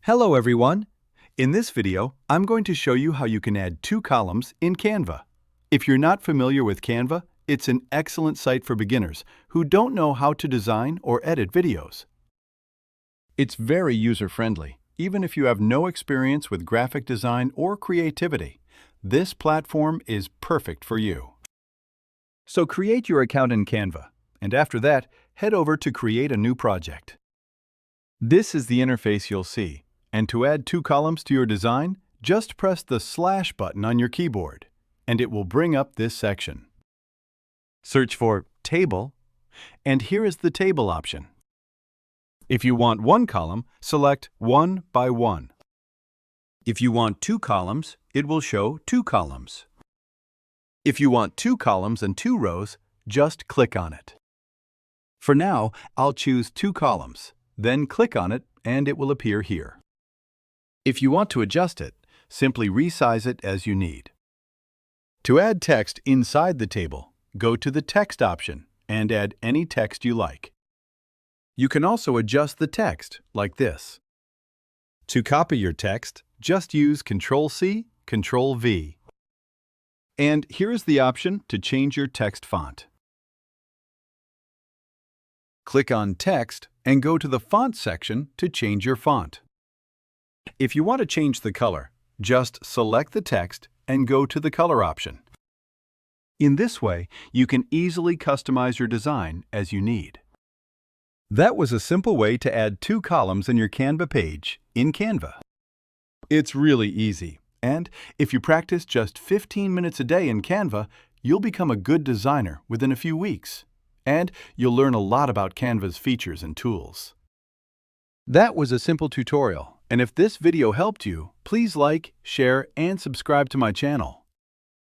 Hello everyone! In this video, I'm going to show you how you can add 2 columns in Canva. If you're not familiar with Canva, it's an excellent site for beginners who don't know how to design or edit videos. It's very user-friendly, even if you have no experience with graphic design or creativity. This platform is perfect for you. So create your account in Canva, and after that, head over to Create a New Project. This is the interface you'll see. And to add 2 columns to your design, just press the slash button on your keyboard, and it will bring up this section. Search for Table, and here is the Table option. If you want 1 column, select 1 by 1. If you want 2 columns, it will show 2 columns. If you want 2 columns and 2 rows, just click on it. For now, I'll choose 2 columns, then click on it, and it will appear here. If you want to adjust it, simply resize it as you need. To add text inside the table, go to the Text option and add any text you like. You can also adjust the text like this. To copy your text, just use Ctrl-C, Ctrl-V. And here is the option to change your text font. Click on Text and go to the Font section to change your font. If you want to change the color, just select the text and go to the Color option. In this way, you can easily customize your design as you need. That was a simple way to add 2 columns in your Canva page in Canva. It's really easy, and if you practice just 15 minutes a day in Canva, you'll become a good designer within a few weeks, and you'll learn a lot about Canva's features and tools. That was a simple tutorial. And if this video helped you, please like, share, and subscribe to my channel.